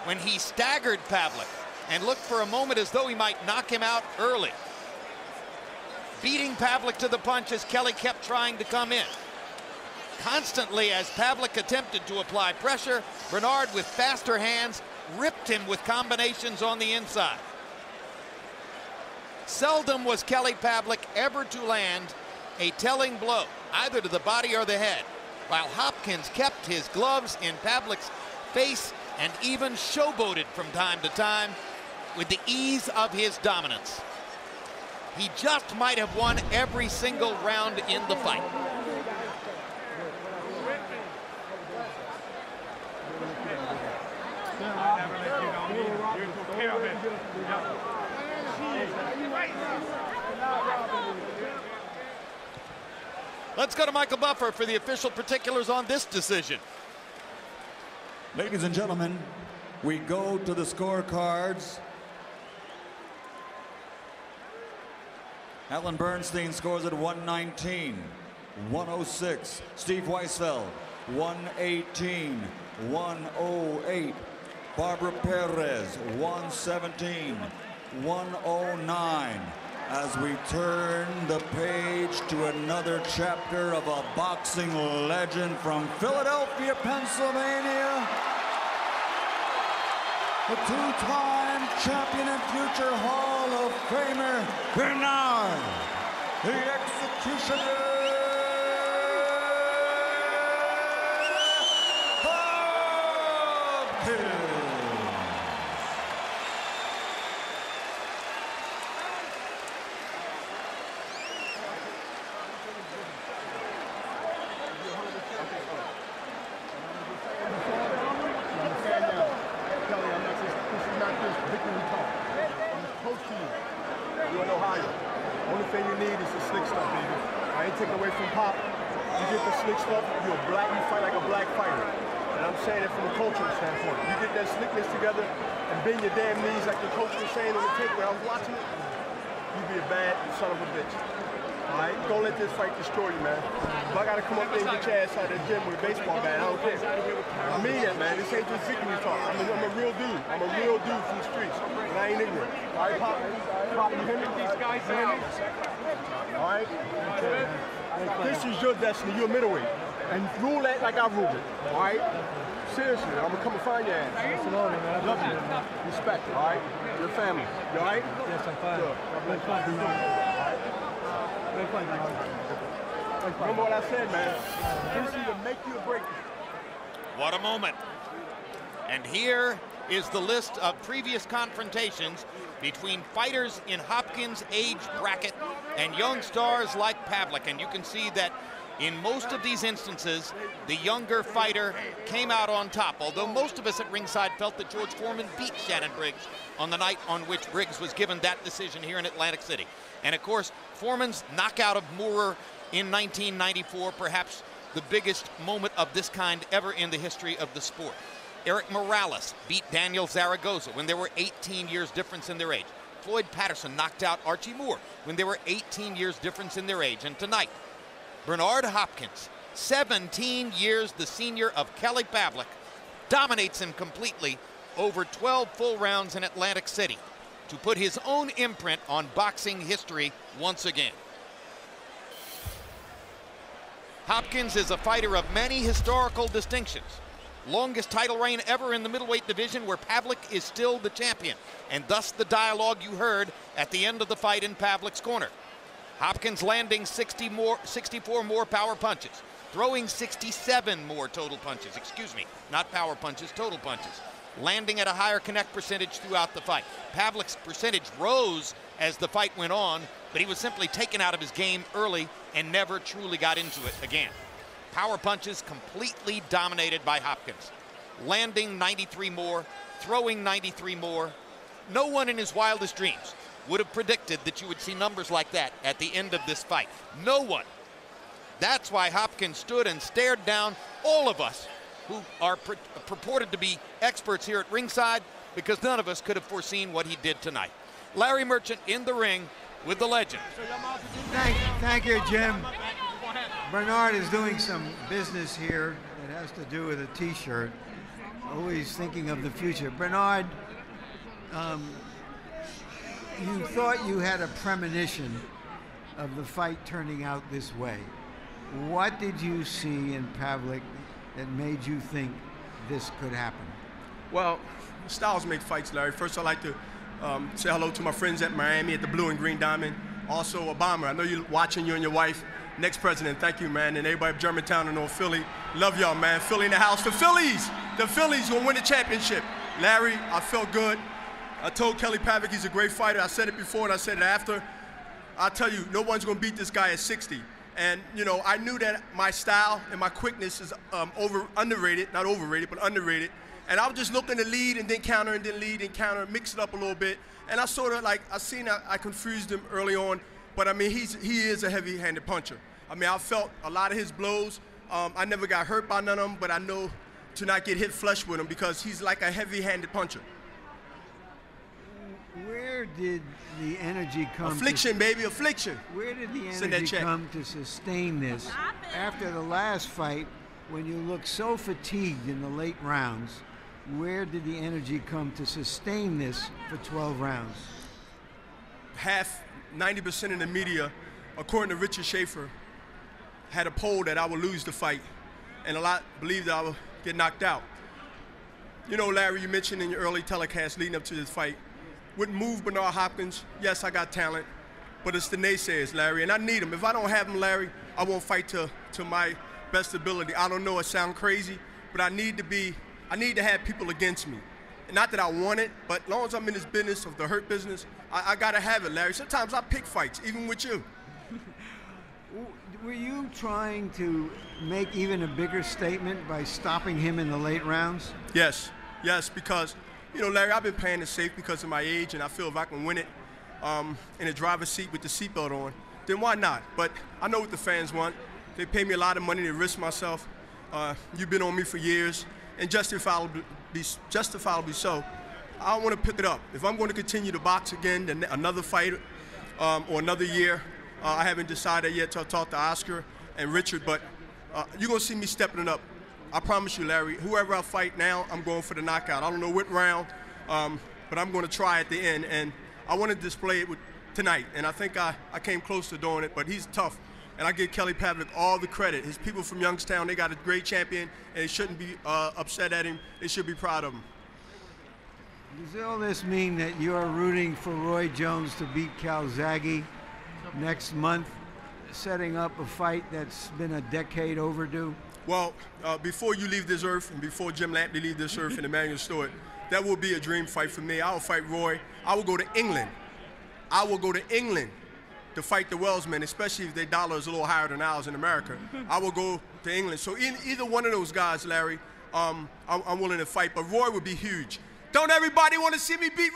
when he staggered Pavlik and looked for a moment as though he might knock him out early. Beating Pavlik to the punch as Kelly kept trying to come in. Constantly, as Pavlik attempted to apply pressure, Bernard, with faster hands, ripped him with combinations on the inside. Seldom was Kelly Pavlik ever to land a telling blow, either to the body or the head, while Hopkins kept his gloves in Pavlik's face and even showboated from time to time with the ease of his dominance. He just might have won every single round in the fight. Let's go to Michael Buffer for the official particulars on this decision. Ladies and gentlemen, we go to the scorecards. Alan Bernstein scores at 119, 106. Steve Weisfeld, 118, 108. Barbara Perez, 117, 109. As we turn the page to another chapter of a boxing legend from Philadelphia, Pennsylvania, the two-time champion and future Hall of Famer, Bernard, the Executioner Hopkins. Only thing you need is the slick stuff, baby. I ain't taking away from Pop. You get the slick stuff, you fight like a black fighter. And I'm saying it from a cultural standpoint. You get that slickness together and bend your damn knees like the coach was saying on the tape when I was watching it, you be a bad son of a bitch. All right? Don't let this fight destroy you, man. If I got to come up there and get your ass out of the gym with a baseball bat, I don't care. I mean that, man. This ain't just victory talk. I'm a real dude. I'm a real dude from the streets. And I ain't ignorant. All right, Pop? Pop, you hear me? These guys out. All right? This is your destiny. You're a middleweight. And rule that like I rule it. All right? Seriously, I'm going to come and find your ass. That's an honor, man. Love you. Respect it, all right? Your family. You all right? Yes, I'm fine. Good. Remember what I said, man. This is either make you or break you. What a moment. And here is the list of previous confrontations between fighters in Hopkins' age bracket and young stars like Pavlik. And you can see that in most of these instances, the younger fighter came out on top, although most of us at ringside felt that George Foreman beat Shannon Briggs on the night on which Briggs was given that decision here in Atlantic City. And of course, Foreman's knockout of Moorer in 1994, perhaps the biggest moment of this kind ever in the history of the sport. Eric Morales beat Daniel Zaragoza when there were 18 years difference in their age. Floyd Patterson knocked out Archie Moore when there were 18 years difference in their age. And tonight, Bernard Hopkins, 17 years the senior of Kelly Pavlik, dominates him completely over 12 full rounds in Atlantic City to put his own imprint on boxing history once again. Hopkins is a fighter of many historical distinctions. Longest title reign ever in the middleweight division, where Pavlik is still the champion, and thus the dialogue you heard at the end of the fight in Pavlik's corner. Hopkins landing 64 more power punches, throwing 67 more total punches, excuse me, not power punches, total punches, landing at a higher connect percentage throughout the fight. Pavlik's percentage rose as the fight went on, but he was simply taken out of his game early and never truly got into it again. Power punches completely dominated by Hopkins, landing 93 more, throwing 93 more. No one in his wildest dreams would have predicted that you would see numbers like that at the end of this fight. No one. That's why Hopkins stood and stared down all of us who are purported to be experts here at ringside, because none of us could have foreseen what he did tonight. Larry Merchant in the ring with the legend. Thank you, Jim. Bernard is doing some business here that has to do with a t-shirt. always thinking of the future. Bernard, you thought you had a premonition of the fight turning out this way. What did you see in Pavlik that made you think this could happen? Well, styles make fights, Larry. First, I'd like to say hello to my friends at Miami at the Blue and Green Diamond. Also, Obama, I know you're watching, you and your wife. Next president, thank you, man. And everybody at Germantown and North Philly, love y'all, man. Philly in the house. The Phillies gonna win the championship. Larry, I felt good. I told Kelly Pavlik he's a great fighter. I said it before and I said it after. I'll tell you, no one's gonna beat this guy at 60. And, you know, I knew that my style and my quickness is underrated, not overrated, but underrated. And I was just looking to lead and then counter and then lead and counter, mix it up a little bit. And I sort of I confused him early on, but I mean, he is a heavy-handed puncher. I mean, I felt a lot of his blows. I never got hurt by none of them, but I know to not get hit flush with him because he's like a heavy-handed puncher. Where did the energy come? Affliction, baby, affliction. Where did the energy come to sustain this after the last fight when you looked so fatigued in the late rounds? Where did the energy come to sustain this for 12 rounds? 90% of the media, according to Richard Schaefer, had a poll that I would lose the fight, and a lot believed that I would get knocked out. You know, Larry, you mentioned in your early telecast leading up to this fight, wouldn't move Bernard Hopkins. Yes, I got talent, but it's the naysayers, Larry, and I need them. If I don't have them, Larry, I won't fight to my best ability. I don't know, it sounds crazy, but I need to have people against me. Not that I want it, but as long as I'm in this business of the hurt business, I gotta have it, Larry. Sometimes I pick fights, even with you. Were you trying to make even a bigger statement by stopping him in the late rounds? Yes, because, you know, Larry, I've been playing it safe because of my age, and I feel if I can win it in a driver's seat with the seatbelt on, then why not? But I know what the fans want. They pay me a lot of money to risk myself. You've been on me for years, and justifiably so. I want to pick it up. If I'm going to continue to box again, then another fight or another year, I haven't decided yet till I talk to Oscar and Richard, but you're going to see me stepping it up. I promise you, Larry, whoever I fight now, I'm going for the knockout. I don't know what round, but I'm going to try at the end, and I want to display it tonight, and I think I came close to doing it, but he's tough. And I give Kelly Pavlik all the credit. His people from Youngstown, they got a great champion, and they shouldn't be upset at him. They should be proud of him. Does all this mean that you're rooting for Roy Jones to beat Calzaghe next month, setting up a fight that's been a decade overdue? Well, before you leave this earth and before Jim Lampley leave this earth and Emmanuel Stewart, that will be a dream fight for me. I will fight Roy. I will go to England. I will go to England to fight the Welshmen, especially if their dollar is a little higher than ours in America. I will go to England. So either one of those guys, Larry, I'm willing to fight. But Roy would be huge. Don't everybody want to see me beat